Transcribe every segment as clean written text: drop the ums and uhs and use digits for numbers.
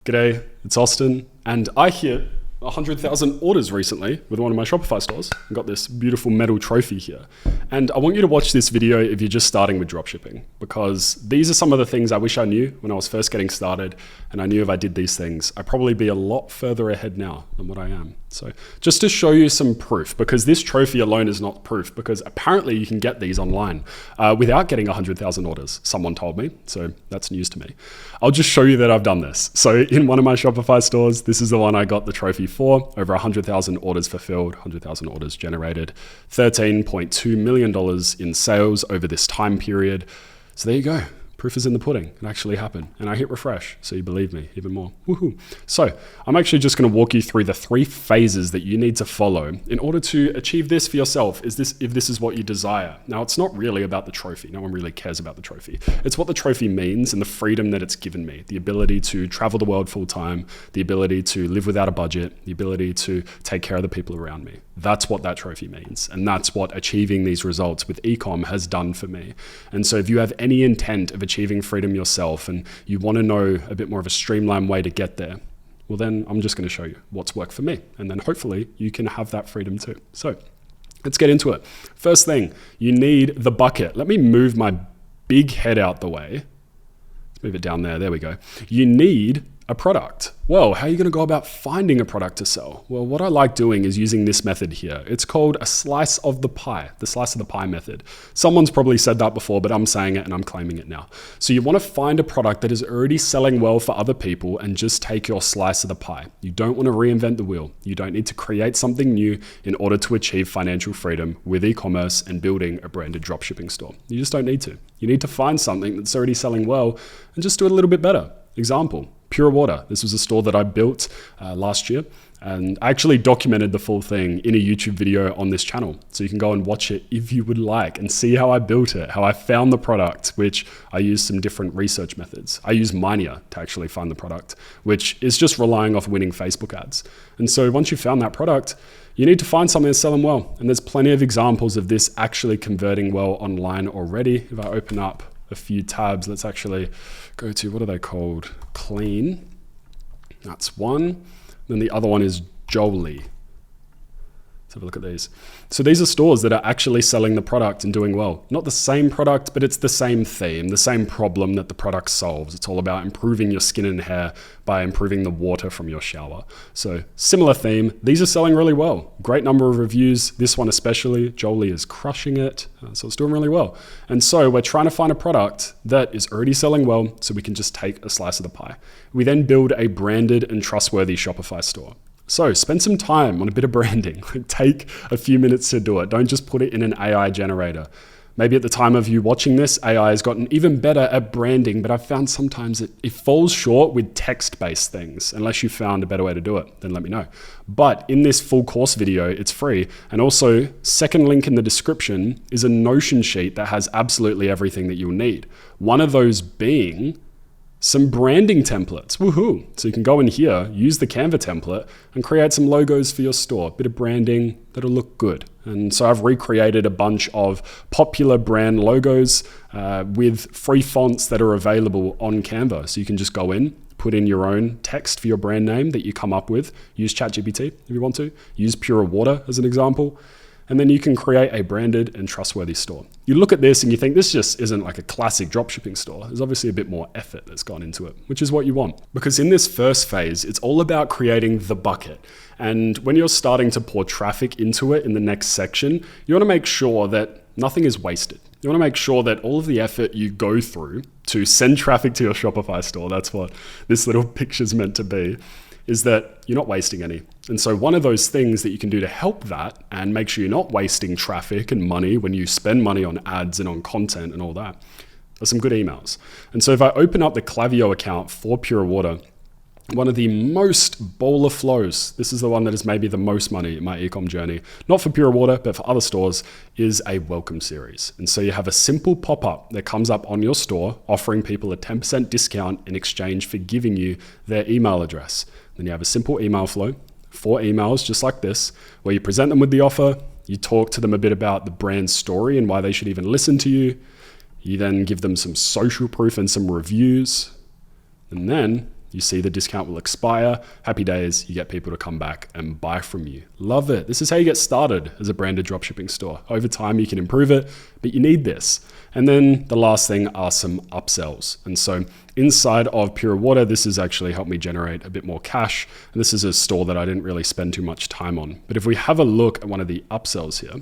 G'day, it's Austin, and I hit 100,000 orders recently with one of my Shopify stores. I got this beautiful metal trophy here. And I want you to watch this video if you're just starting with dropshipping, because these are some of the things I wish I knew when I was first getting started. And I knew if I did these things, I'd probably be a lot further ahead now than what I am. So just to show you some proof, because this trophy alone is not proof, because apparently you can get these online without getting 100,000 orders, someone told me. So that's news to me. I'll just show you that I've done this. So in one of my Shopify stores, this is the one I got the trophy for, over 100,000 orders fulfilled, 100,000 orders generated, $13.2 million in sales over this time period. So there you go. Proof is in the pudding. It actually happened. And I hit refresh, so you believe me even more. Woohoo. So I'm actually just going to walk you through the 3 phases that you need to follow in order to achieve this for yourself, if this is what you desire. Now, it's not really about the trophy. No one really cares about the trophy. It's what the trophy means and the freedom that it's given me, the ability to travel the world full time, the ability to live without a budget, the ability to take care of the people around me. That's what that trophy means. And that's what achieving these results with ecom has done for me. And so if you have any intent of achieving freedom yourself and you want to know a bit more of a streamlined way to get there, well, then I'm just going to show you what's worked for me. And then hopefully you can have that freedom too. So let's get into it. First thing, you need the bucket. Let me move my big head out the way. Let's move it down there. There we go. You need a product. Well, how are you going to go about finding a product to sell? Well, what I like doing is using this method here. It's called a slice of the pie, the slice of the pie method. Someone's probably said that before, but I'm saying it and I'm claiming it now. So you want to find a product that is already selling well for other people and just take your slice of the pie. You don't want to reinvent the wheel. You don't need to create something new in order to achieve financial freedom with e-commerce and building a branded dropshipping store. You just don't need to. You need to find something that's already selling well and just do it a little bit better. Example, Pure Water. This was a store that I built last year, and I actually documented the full thing in a YouTube video on this channel. So you can go and watch it if you would like and see how I built it, how I found the product, which I used some different research methods. I used Minia to actually find the product, which is just relying off winning Facebook ads. And so once you've found that product, you need to find something that's selling well. And there's plenty of examples of this actually converting well online already. If I open up a few tabs, let's actually go to, what are they called? Clean. That's one. Then the other one is Jolie. Let's have a look at these. So these are stores that are actually selling the product and doing well. Not the same product, but it's the same theme, the same problem that the product solves. It's all about improving your skin and hair by improving the water from your shower. So similar theme. These are selling really well. Great number of reviews. This one especially, Jolie is crushing it. So it's doing really well. And so we're trying to find a product that is already selling well so we can just take a slice of the pie. We then build a branded and trustworthy Shopify store. So spend some time on a bit of branding. Take a few minutes to do it. Don't just put it in an AI generator. Maybe at the time of you watching this, AI has gotten even better at branding, but I've found sometimes it falls short with text-based things. Unless you found a better way to do it, then let me know. But in this full course video, it's free. And also, second link in the description is a Notion sheet that has absolutely everything that you'll need. One of those being some branding templates. Woohoo! So you can go in here, use the Canva template and create some logos for your store, a bit of branding that'll look good. And so I've recreated a bunch of popular brand logos with free fonts that are available on Canva. So you can just go in, put in your own text for your brand name that you come up with, use ChatGPT if you want to, use Pure Water as an example, and then you can create a branded and trustworthy store. You look at this and you think this just isn't like a classic dropshipping store. There's obviously a bit more effort that's gone into it, which is what you want. Because in this first phase, it's all about creating the bucket. And when you're starting to pour traffic into it in the next section, you want to make sure that nothing is wasted. You want to make sure that all of the effort you go through to send traffic to your Shopify store, that's what this little picture's meant to be, is that you're not wasting any. And so one of those things that you can do to help that and make sure you're not wasting traffic and money when you spend money on ads and on content and all that are some good emails. And so if I open up the Klaviyo account for Pure Water, one of the most baller flows, this is the one that is maybe the most money in my ecom journey, not for Pure Water, but for other stores, is a welcome series. And so you have a simple pop-up that comes up on your store offering people a 10% discount in exchange for giving you their email address. Then you have a simple email flow, 4 emails just like this, where you present them with the offer, you talk to them a bit about the brand story and why they should even listen to you. You then give them some social proof and some reviews. And then You see the discount will expire. Happy days, you get people to come back and buy from you. Love it. This is how you get started as a branded dropshipping store. Over time, you can improve it, but you need this. And then the last thing are some upsells. And so inside of Pure Water, this has actually helped me generate a bit more cash. And this is a store that I didn't really spend too much time on. But if we have a look at one of the upsells here,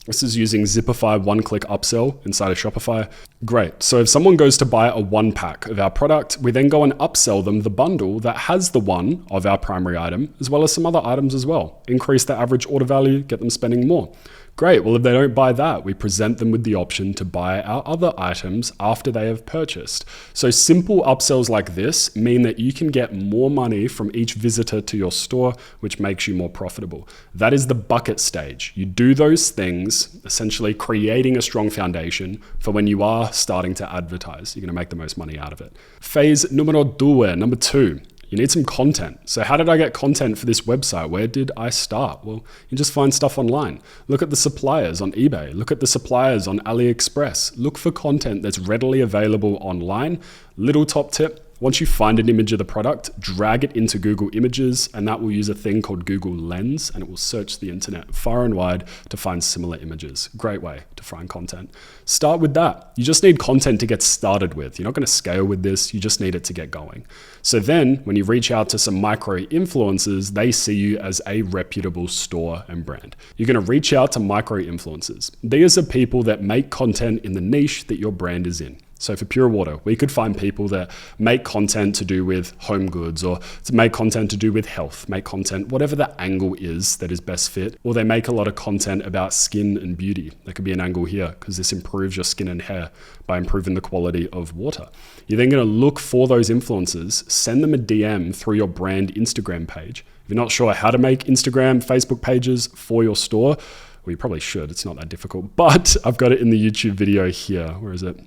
this is using Zipify one-click upsell inside of Shopify. Great. So if someone goes to buy a 1-pack of our product, we then go and upsell them the bundle that has the one of our primary item, as well as some other items as well. Increase the average order value, get them spending more. Great. Well, if they don't buy that, we present them with the option to buy our other items after they have purchased. So simple upsells like this mean that you can get more money from each visitor to your store, which makes you more profitable. That is the bucket stage. You do those things, essentially creating a strong foundation for when you are starting to advertise. You're going to make the most money out of it. Phase numero 2, number 2. You need some content. So how did I get content for this website? Where did I start? Well, you just find stuff online. Look at the suppliers on eBay. Look at the suppliers on AliExpress. Look for content that's readily available online. Little top tip. Once you find an image of the product, drag it into Google Images, and that will use a thing called Google Lens, and it will search the internet far and wide to find similar images. Great way to find content. Start with that. You just need content to get started with. You're not going to scale with this. You just need it to get going. So then when you reach out to some micro influencers, they see you as a reputable store and brand. You're going to reach out to micro influencers. These are people that make content in the niche that your brand is in. So for Pure Water, we could find people that make content to do with home goods, or to make content to do with health, make content, whatever the angle is that is best fit, or they make a lot of content about skin and beauty. There could be an angle here because this improves your skin and hair by improving the quality of water. You're then going to look for those influencers, send them a DM through your brand Instagram page. If you're not sure how to make Instagram, Facebook pages for your store, well, you probably should. It's not that difficult, but I've got it in the YouTube video here. Where is it?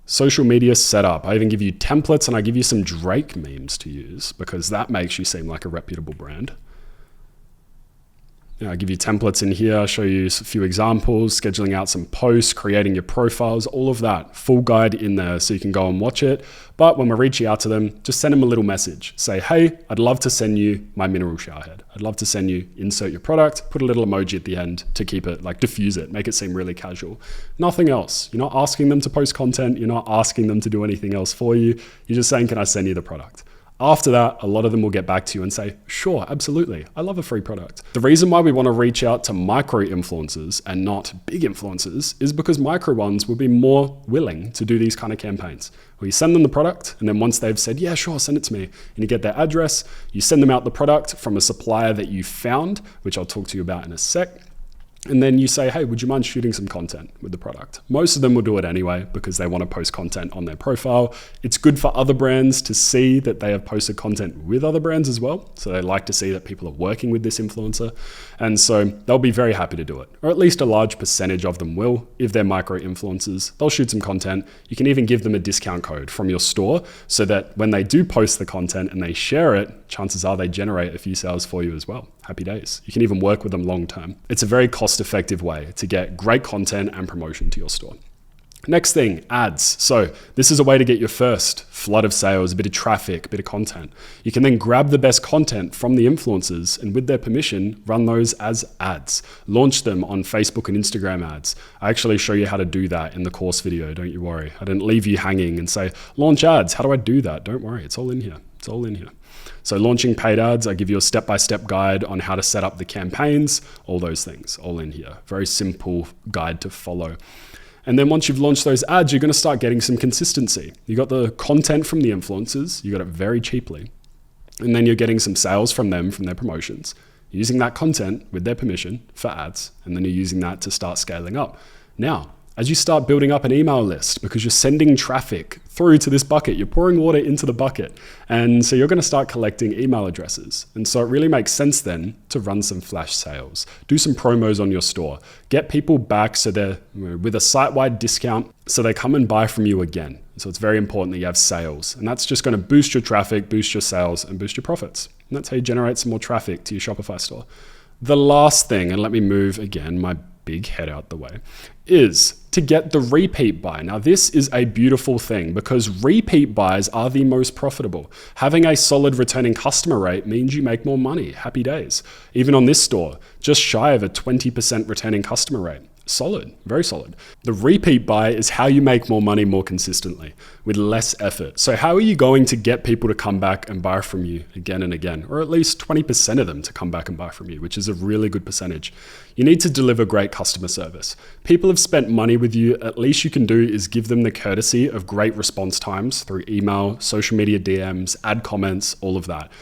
Social media setup. I even give you templates and I give you some Drake memes to use because that makes you seem like a reputable brand. I give you templates in here, I'll show you a few examples, scheduling out some posts, creating your profiles, all of that. Full guide in there so you can go and watch it. But when we're reaching out to them, just send them a little message. Say, hey, I'd love to send you my mineral shower head. I'd love to send you, insert your product, put a little emoji at the end to keep it, like diffuse it, make it seem really casual. Nothing else. You're not asking them to post content. You're not asking them to do anything else for you. You're just saying, can I send you the product? After that, a lot of them will get back to you and say, sure, absolutely. I love a free product. The reason why we want to reach out to micro influencers and not big influencers is because micro ones will be more willing to do these kind of campaigns. Where you send them the product, and then once they've said, yeah, sure, send it to me, and you get their address, you send them out the product from a supplier that you found, which I'll talk to you about in a sec. And then you say, hey, would you mind shooting some content with the product? Most of them will do it anyway because they want to post content on their profile. It's good for other brands to see that they have posted content with other brands as well. So they like to see that people are working with this influencer. And so they'll be very happy to do it. Or at least a large percentage of them will. If they're micro influencers, they'll shoot some content. You can even give them a discount code from your store so that when they do post the content and they share it, chances are they generate a few sales for you as well. Happy days. You can even work with them long term. It's a very cost-effective way to get great content and promotion to your store. Next thing, ads. So this is a way to get your first flood of sales, a bit of traffic, a bit of content. You can then grab the best content from the influencers and with their permission, run those as ads. Launch them on Facebook and Instagram ads. I actually show you how to do that in the course video, don't you worry. I didn't leave you hanging and say, launch ads. How do I do that? Don't worry, it's all in here. It's all in here. So launching paid ads, I give you a step-by-step guide on how to set up the campaigns, all those things, all in here. Very simple guide to follow. And then once you've launched those ads, you're going to start getting some consistency. You got the content from the influencers, you got it very cheaply. And then you're getting some sales from them, from their promotions. You're using that content with their permission for ads, and then you're using that to start scaling up. Now, as you start building up an email list, because you're sending traffic through to this bucket, you're pouring water into the bucket. And so you're going to start collecting email addresses. And so it really makes sense then to run some flash sales, do some promos on your store, get people back so they're with a site-wide discount so they come and buy from you again. So it's very important that you have sales. And that's just going to boost your traffic, boost your sales, and boost your profits. And that's how you generate some more traffic to your Shopify store. The last thing, and let me move again, my big head out the way, is to get the repeat buy. Now, this is a beautiful thing because repeat buys are the most profitable. Having a solid returning customer rate means you make more money. Happy days. Even on this store, just shy of a 20% returning customer rate. Solid, very solid. The repeat buy is how you make more money more consistently with less effort. So how are you going to get people to come back and buy from you again and again, or at least 20% of them to come back and buy from you, which is a really good percentage? You need to deliver great customer service. People have spent money with you. At least you can do is give them the courtesy of great response times through email, social media DMs, add comments, all of that.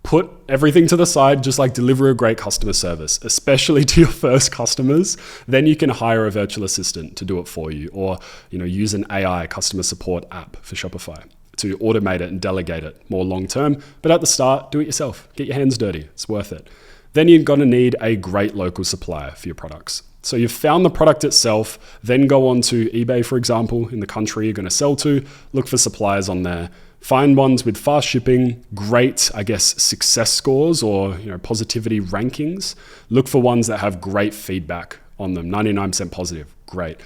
Put everything to the side, just like deliver a great customer service, especially to your first customers. Then you can hire a virtual assistant to do it for you, or use an AI customer support app for Shopify to automate it and delegate it more long term. But at the start, do it yourself. Get your hands dirty. It's worth it. Then you're going to need a great local supplier for your products. So you've found the product itself, then go on to eBay, for example, in the country you're going to sell to, look for suppliers on there. Find ones with fast shipping, great, success scores or positivity rankings. Look for ones that have great feedback on them, 99% positive, great.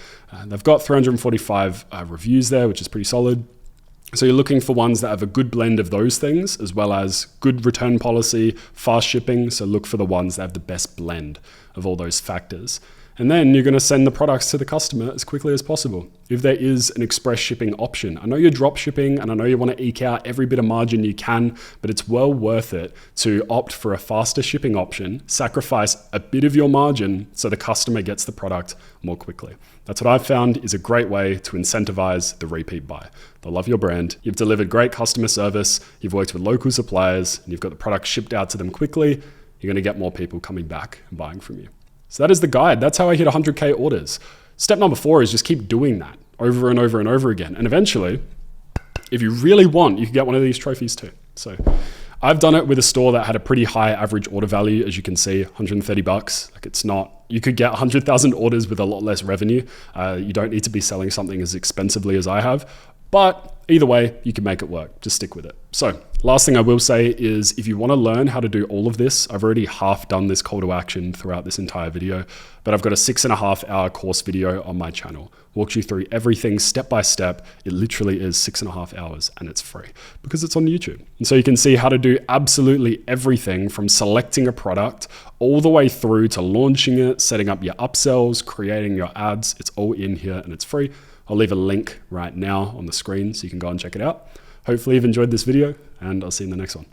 They've got 345 reviews there, which is pretty solid. So you're looking for ones that have a good blend of those things, as well as good return policy, fast shipping. So look for the ones that have the best blend of all those factors. And then you're going to send the products to the customer as quickly as possible. If there is an express shipping option, I know you're drop shipping and I know you want to eke out every bit of margin you can, but it's well worth it to opt for a faster shipping option, sacrifice a bit of your margin so the customer gets the product more quickly. That's what I've found is a great way to incentivize the repeat buy. They'll love your brand. You've delivered great customer service. You've worked with local suppliers and you've got the product shipped out to them quickly. You're going to get more people coming back and buying from you. So that is the guide. That's how I hit 100K orders. Step number 4 is just keep doing that over and over and over again. And eventually, if you really want, you can get one of these trophies too. So I've done it with a store that had a pretty high average order value, as you can see, $130. It's not, you could get 100,000 orders with a lot less revenue. You don't need to be selling something as expensively as I have. But either way, you can make it work. Just stick with it. So last thing I will say is if you want to learn how to do all of this, I've already half done this call to action throughout this entire video, but I've got a 6.5 hour course video on my channel. Walks you through everything step by step. It literally is 6.5 hours and it's free because it's on YouTube. And so you can see how to do absolutely everything from selecting a product all the way through to launching it, setting up your upsells, creating your ads. It's all in here and it's free. I'll leave a link right now on the screen so you can go and check it out. Hopefully you've enjoyed this video and I'll see you in the next one.